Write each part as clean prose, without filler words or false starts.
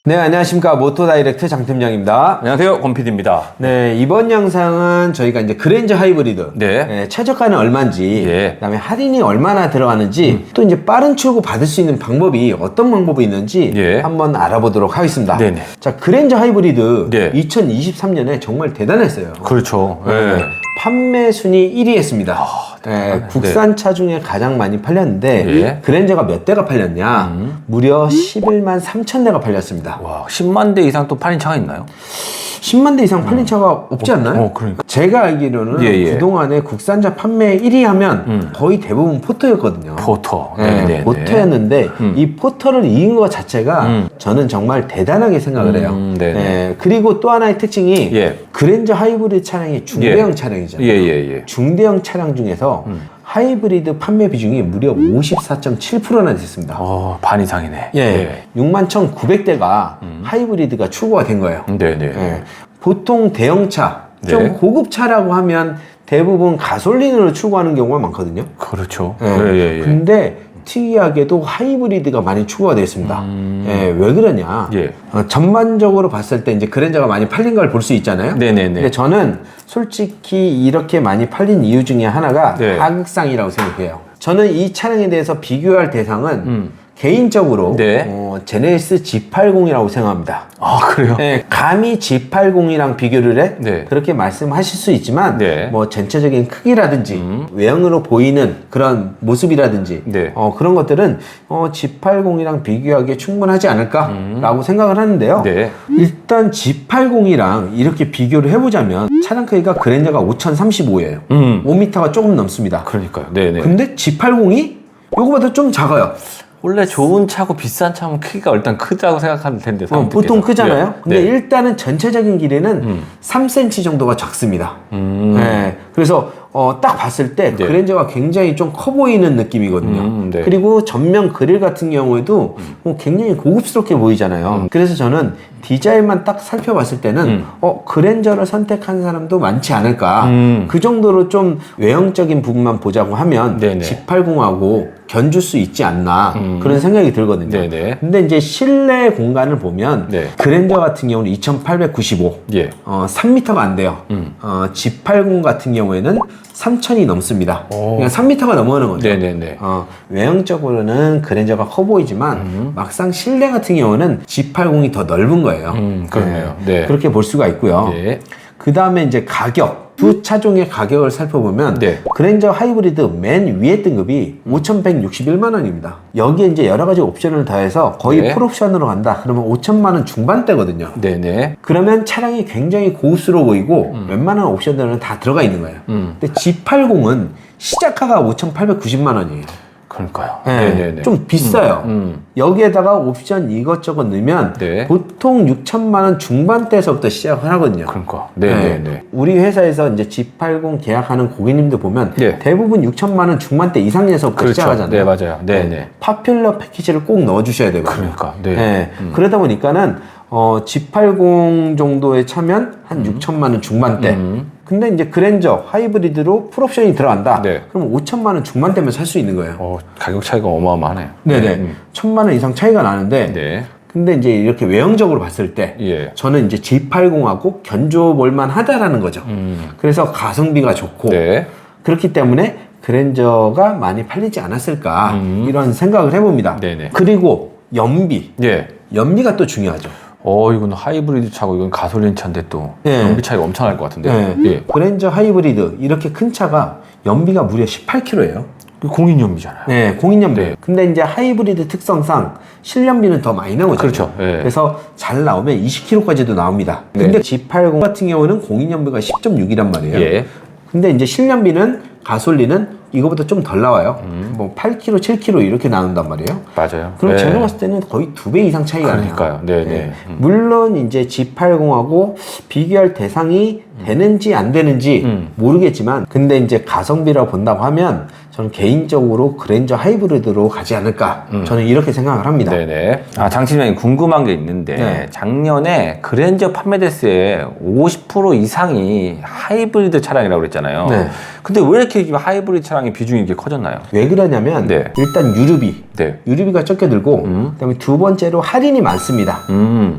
네, 안녕하십니까. 모토다이렉트 장팀장입니다. 안녕하세요, 권PD입니다. 네, 이번 영상은 저희가 이제 그랜저 하이브리드. 네. 최저가는 얼마인지, 예. 그 다음에 할인이 얼마나 들어가는지, 또 이제 빠른 출고 받을 수 있는 방법이 어떤 방법이 있는지 예. 한번 알아보도록 하겠습니다. 네네. 자, 그랜저 하이브리드 네. 2023년에 정말 대단했어요. 그렇죠. 네. 판매 순위 1위 했습니다. 대단하네. 국산차 중에 가장 많이 팔렸는데 예. 그랜저가 몇 대가 팔렸냐? 무려 11만 3천 대가 팔렸습니다. 와, 10만 대 이상 또 팔린 차가 있나요? 10만 대 이상 팔린 차가 없지 않나요? 그러니까. 제가 알기로는 예. 그동안에 국산차 판매 1위 하면 거의 대부분 포터였거든요. 포터. 네, 포터였는데 이 포터를 이긴 것 자체가 저는 정말 대단하게 생각을 해요. 네네. 네, 그리고 또 하나의 특징이 예. 그랜저 하이브리드 차량이 중대형 차량이잖아요. 예. 중대형 차량 중에서 하이브리드 판매 비중이 무려 54.7%나 됐습니다. 반 이상이네. 예, 61,900대가 하이브리드가 출고가 된 거예요. 네네. 예, 보통 대형차, 좀 네. 고급차라고 하면 대부분 가솔린으로 출고하는 경우가 많거든요. 그렇죠. 예. 근데 특이하게도 하이브리드가 많이 추구가 되어 있습니다. 예, 왜 그러냐? 예. 전반적으로 봤을 때 이제 그랜저가 많이 팔린 걸 볼 수 있잖아요. 네네네. 근데 저는 솔직히 이렇게 많이 팔린 이유 중에 하나가 네. 가격상이라고 생각해요. 저는 이 차량에 대해서 비교할 대상은 개인적으로 네. 제네시스 G80이라고 생각합니다. 아, 그래요? 네, 감히 G80이랑 비교를 해? 네. 그렇게 말씀하실 수 있지만 네. 뭐 전체적인 크기라든지 외형으로 보이는 그런 모습이라든지 네. 그런 것들은 G80이랑 비교하기에 충분하지 않을까라고 생각을 하는데요. 네. 일단 G80이랑 이렇게 비교를 해보자면 차량 크기가 그랜저가 5035예요. 5m가 조금 넘습니다. 그러니까요. 네네. 근데 G80이 요거보다 좀 작아요. 원래 좋은 차고 비싼 차면 크기가 일단 크다고 생각할 텐데. 보통 크잖아요. 네. 근데 네. 일단은 전체적인 길이는 3cm 정도가 작습니다. 네. 그래서 딱 봤을 때 네. 그랜저가 굉장히 좀 커 보이는 느낌이거든요. 네. 그리고 전면 그릴 같은 경우에도 굉장히 고급스럽게 보이잖아요. 그래서 저는 디자인만 딱 살펴봤을 때는 그랜저를 선택한 사람도 많지 않을까. 그 정도로 좀 외형적인 부분만 보자고 하면 네네. G80하고 견줄 수 있지 않나 그런 생각이 들거든요. 네네. 근데 이제 실내 공간을 보면 네. 그랜저 같은 경우는 2895, 예. 3m가 안 돼요. G80 같은 경우에는 3000이 넘습니다. 그러니까 3m가 넘어가는 거죠. 네네네. 외형적으로는 그랜저가 커 보이지만 막상 실내 같은 경우는 G80이 더 넓은 거예요. 그러네요. 네. 그렇게 볼 수가 있고요. 예. 그 다음에 이제 가격. 두 차종의 가격을 살펴보면 네. 그랜저 하이브리드 맨 위에 등급이 5,161만 원입니다. 여기에 이제 여러 가지 옵션을 더해서 거의 네. 풀옵션으로 간다. 그러면 5천만 원 중반대거든요. 네네. 그러면 차량이 굉장히 고급스러워 보이고 웬만한 옵션들은 다 들어가 있는 거예요. 근데 G80은 시작가가 5,890만 원이에요. 그러니까요. 네, 네네네. 좀 비싸요. 여기에다가 옵션 이것저것 넣으면 네. 보통 6천만 원 중반대에서부터 시작을 하거든요. 그러니까. 네네네. 네. 우리 회사에서 이제 G80 계약하는 고객님들 보면 네. 대부분 6천만 원 중반대 이상에서부터 그렇죠. 시작하잖아요. 네, 맞아요. 네네. 파퓰러 패키지를 꼭 넣어주셔야 되거든요. 그러니까. 네. 네. 그러다 보니까는 G80 정도에 차면 한 6천만 원 중반대. 근데 이제 그랜저 하이브리드로 풀옵션이 들어간다. 네. 그럼 5천만 원 중반대면 살 수 있는 거예요. 가격 차이가 어마어마하네요. 네네. 1,000만 원 이상 차이가 나는데. 네. 근데 이제 이렇게 외형적으로 봤을 때. 예. 저는 이제 G80하고 견줘볼만 하다라는 거죠. 그래서 가성비가 좋고. 네. 그렇기 때문에 그랜저가 많이 팔리지 않았을까. 이런 생각을 해봅니다. 네네. 그리고 연비. 예. 연비가 또 중요하죠. 이건 하이브리드 차고 이건 가솔린 차인데 또 네. 연비 차이가 엄청날 것 같은데. 네. 예. 그랜저 하이브리드 이렇게 큰 차가 연비가 무려 18km예요. 공인 연비잖아요. 네, 공인연비. 네. 근데 이제 하이브리드 특성상 실연비는 더 많이 나오죠. 그렇죠. 예. 그래서 잘 나오면 20km까지도 나옵니다. 근데 G80 같은 경우는 공인연비가 10.6이란 말이에요. 예. 근데 이제 실연비는 가솔린은 이거보다 좀 덜 나와요. 뭐 8km, 7km 이렇게 나온단 말이에요. 맞아요. 그럼 네. 제가 봤을 때는 거의 2배 이상 차이가 나요. 그러니까요. 네네. 물론 이제 G80하고 비교할 대상이 되는지 안 되는지 모르겠지만, 근데 이제 가성비라고 본다고 하면 저는 개인적으로 그랜저 하이브리드로 가지 않을까. 저는 이렇게 생각을 합니다. 네네. 장팀장님 궁금한 게 있는데 네. 작년에 그랜저 판매 대수의 50% 이상이 하이브리드 차량이라고 그랬잖아요. 네. 근데 왜 이렇게 하이브리드 차량의 비중이 이렇게 커졌나요? 왜 그러냐면 네. 일단 유류비, 네. 유류비가 적게 들고 그다음에 두 번째로 할인이 많습니다.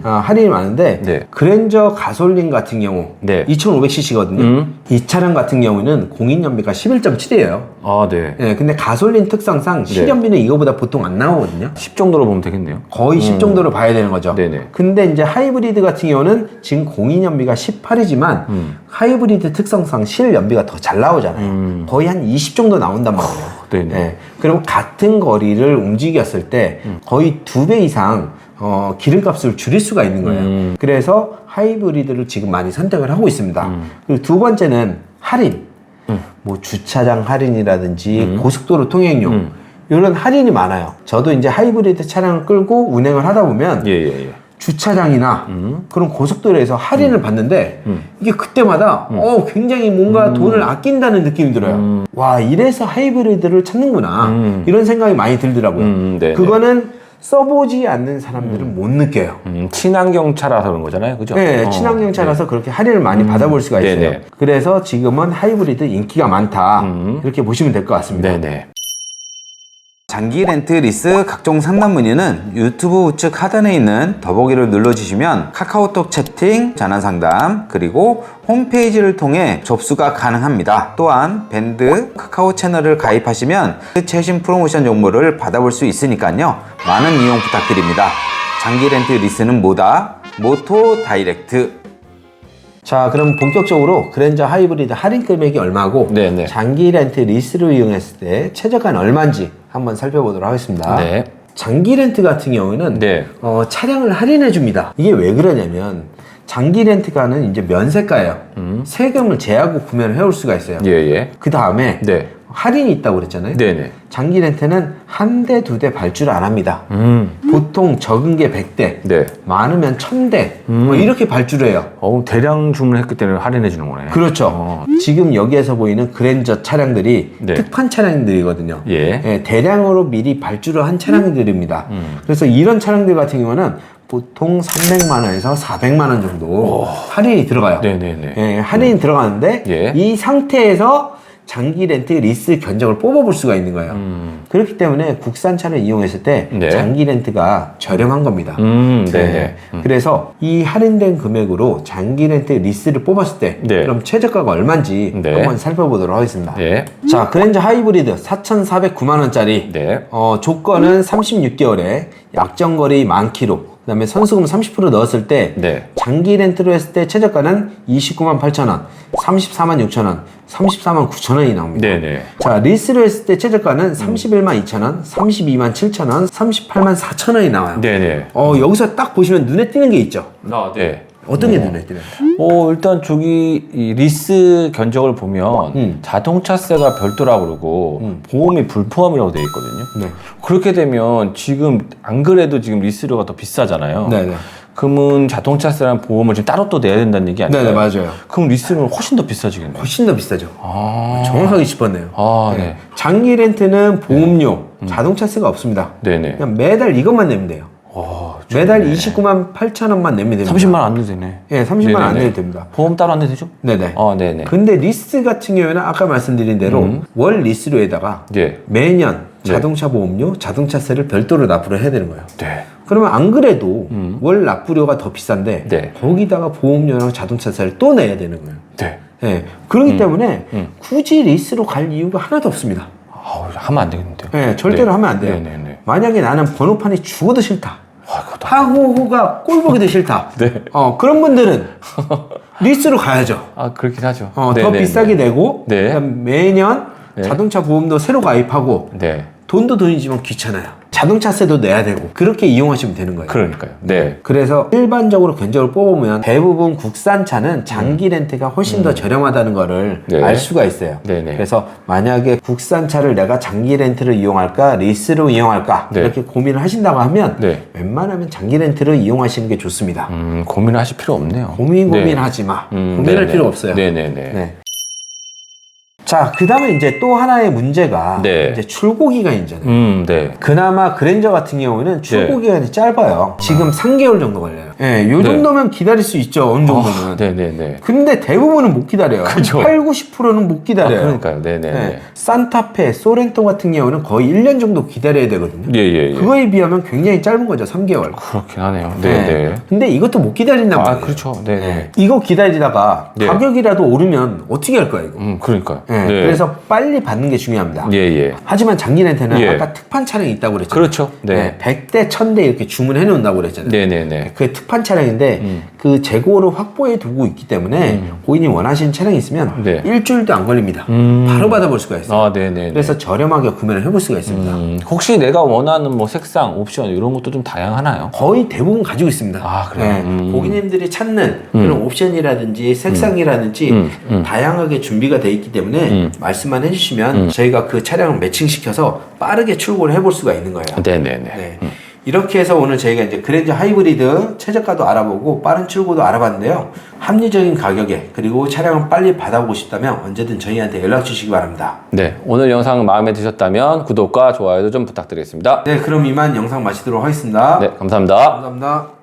할인이 많은데 네. 그랜저 가솔린 같은 경우 네. 2500cc거든요. 이 차량 같은 경우는 공인연비가 11.7이에요. 아, 네. 네, 근데 가솔린 특성상 실연비는 이거보다 보통 안 나오거든요. 10 정도로 보면 되겠네요. 거의 10 정도로 봐야 되는 거죠. 네네. 근데 이제 하이브리드 같은 경우는 지금 공인연비가 18이지만 하이브리드 특성상 실연비가 더 잘 나오잖아요. 거의 한 20 정도 나온단 말이에요. 네네. 네. 그리고 같은 거리를 움직였을 때 거의 2배 이상 기름값을 줄일 수가 있는 거예요. 그래서 하이브리드를 지금 많이 선택을 하고 있습니다. 그리고 두 번째는 할인. 뭐 주차장 할인이라든지 고속도로 통행료 이런 할인이 많아요. 저도 이제 하이브리드 차량을 끌고 운행을 하다 보면 예. 주차장이나 그런 고속도로에서 할인을 받는데 이게 그때마다 굉장히 뭔가 돈을 아낀다는 느낌이 들어요. 와, 이래서 하이브리드를 찾는구나 이런 생각이 많이 들더라고요. 네네. 그거는 써보지 않는 사람들은 못 느껴요. 친환경차라서 그런 거잖아요, 그죠? 네, 친환경차라서 그렇게 할인을 많이 받아볼 수가 있어요. 네네. 그래서 지금은 하이브리드 인기가 많다 이렇게 보시면 될 것 같습니다. 네네. 장기 렌트 리스 각종 상담 문의는 유튜브 우측 하단에 있는 더보기를 눌러주시면 카카오톡 채팅, 전화 상담, 그리고 홈페이지를 통해 접수가 가능합니다. 또한 밴드 카카오 채널을 가입하시면 최신 프로모션 정보를 받아볼 수 있으니까요. 많은 이용 부탁드립니다. 장기 렌트 리스는 뭐다? 모토 다이렉트. 자, 그럼 본격적으로 그랜저 하이브리드 할인 금액이 얼마고 네네. 장기 렌트 리스를 이용했을 때 최저가는 얼마인지 한번 살펴보도록 하겠습니다. 네. 장기 렌트 같은 경우에는 네. 차량을 할인해 줍니다. 이게 왜 그러냐면 장기 렌트카는 이제 면세가예요. 세금을 제하고 구매를 해올 수가 있어요. 예. 그 다음에 네. 할인이 있다고 그랬잖아요. 네네. 장기 렌트는 한 대, 두 대 발주를 안 합니다. 보통 적은 게 100대, 네. 많으면 1000대, 뭐 이렇게 발주를 해요. 대량 주문했기 때문에 할인해 주는 거네. 그렇죠. 지금 여기에서 보이는 그랜저 차량들이 네. 특판 차량들이거든요. 예. 대량으로 미리 발주를 한 차량들입니다. 그래서 이런 차량들 같은 경우는 보통 300만 원에서 400만 원 정도 할인이 들어가요. 네네네. 예, 할인이 들어가는데 예. 이 상태에서 장기 렌트 리스 견적을 뽑아볼 수가 있는 거예요. 그렇기 때문에 국산차를 이용했을 때 네. 장기 렌트가 저렴한 겁니다. 네네. 그래서 이 할인된 금액으로 장기 렌트 리스를 뽑았을 때 네. 그럼 최저가가 얼마인지 네. 한번 살펴보도록 하겠습니다. 네. 자, 그랜저 하이브리드 4,409만 원짜리. 네. 조건은 36개월에 약정거리 10,000km. 그다음에 선수금 30% 넣었을 때 네. 장기 렌트로 했을 때 최저가는 29만 8천 원, 34만 6천 원, 34만 9천 원이 나옵니다. 네네. 자, 리스로 했을 때 최저가는 31만 2천 원, 32만 7천 원, 38만 4천 원이 나와요. 네네. 여기서 딱 보시면 눈에 띄는 게 있죠. 네. 어떤 게 눈에 띄나요? 일단 저기 이 리스 견적을 보면 자동차세가 별도라고 그러고 보험이 불포함이라고 되어 있거든요. 네. 그렇게 되면 지금 안 그래도 지금 리스료가 더 비싸잖아요. 네네. 그러면 자동차세랑 보험을 지금 따로 또 내야 된다는 얘기 아니에요? 네네, 맞아요. 그럼 리스료는 훨씬 더 비싸지겠네요. 훨씬 더 비싸죠. 정확하게 짚었네요. 네. 장기 렌트는 보험료, 자동차세가 없습니다. 네네. 그냥 매달 이것만 내면 돼요. 매달 29만 8천 원만 내면 됩니다. 30만 원 안 내도 되네. 예, 30만 원 안 네네네. 내도 됩니다. 보험 따로 안 내도 되죠? 네네. 네네. 근데 리스 같은 경우에는 아까 말씀드린 대로 월 리스료에다가 예. 매년 네. 자동차 보험료, 자동차세를 별도로 납부를 해야 되는 거예요. 네. 그러면 안 그래도 월 납부료가 더 비싼데 네. 거기다가 보험료랑 자동차세를 또 내야 되는 거예요. 네. 예. 그렇기 때문에 굳이 리스로 갈 이유가 하나도 없습니다. 하면 안 되겠는데요. 예, 절대로 하면 안 돼요. 네네네. 만약에 나는 번호판이 죽어도 싫다. 그것도 하호호가 꼴 보기도 싫다. 네. 그런 분들은 리스로 가야죠. 그렇긴 하죠. 더 네네네. 비싸게 내고 네. 그다음 매년 네. 자동차 보험도 새로 가입하고 네. 돈도 돈이지만 귀찮아요. 자동차세도 내야 되고 그렇게 이용하시면 되는 거예요. 그러니까요. 네. 그래서 일반적으로 견적을 뽑으면 대부분 국산차는 장기 렌트가 훨씬 더 저렴하다는 거를 네. 알 수가 있어요. 네네. 그래서 만약에 국산차를 내가 장기 렌트를 이용할까 리스로 이용할까 네. 이렇게 고민을 하신다고 하면 네. 웬만하면 장기 렌트를 이용하시는 게 좋습니다. 고민하실 필요 없네요. 고민하지 마. 고민할 네네. 필요 없어요. 네네네. 네. 자, 그 다음에 이제 또 하나의 문제가 네. 이제 출고 기간이잖아요. 네. 그나마 그랜저 같은 경우에는 출고 기간이 짧아요. 지금 3개월 정도 걸려요. 예, 요 정도면 기다릴 수 있죠. 어느 정도는. 네네네. 근데 대부분은 못 기다려요. 그죠. 8, 90%는 못 기다려요. 그러니까요. 네네. 예, 산타페, 소렌토 같은 경우는 거의 1년 정도 기다려야 되거든요. 예. 그거에 비하면 굉장히 짧은 거죠. 3개월. 그렇긴 하네요. 네네. 근데 이것도 못 기다린단 말이에요. 그렇죠. 네네. 예. 이거 기다리다가 네. 가격이라도 오르면 어떻게 할 거야, 이거? 그러니까요. 예, 그래서 빨리 받는 게 중요합니다. 예. 하지만 장기 렌트는 예. 아까 특판 차량이 있다고 그랬잖아요. 그렇죠. 네. 100대, 1000대 이렇게 주문해 놓는다고 그랬잖아요. 네네네. 그게 특판 차량인데 그 재고를 확보해 두고 있기 때문에 고객님 원하시는 차량이 있으면 네. 일주일도 안 걸립니다. 바로 받아볼 수가 있어요. 아, 네네. 그래서 저렴하게 구매를 해볼 수가 있습니다. 혹시 내가 원하는 뭐 색상, 옵션 이런 것도 좀 다양하나요? 거의 대부분 가지고 있습니다. 아, 그래요? 고객님들이 찾는 그런 옵션이라든지 색상이라든지 다양하게 준비가 돼 있기 때문에 말씀만 해주시면 저희가 그 차량을 매칭시켜서 빠르게 출고를 해볼 수가 있는 거예요. 네네네. 네. 이렇게 해서 오늘 저희가 이제 그랜저 하이브리드 최저가도 알아보고 빠른 출고도 알아봤는데요. 합리적인 가격에 그리고 차량을 빨리 받아보고 싶다면 언제든 저희한테 연락 주시기 바랍니다. 네. 오늘 영상 마음에 드셨다면 구독과 좋아요도 좀 부탁드리겠습니다. 네, 그럼 이만 영상 마치도록 하겠습니다. 네. 감사합니다. 감사합니다.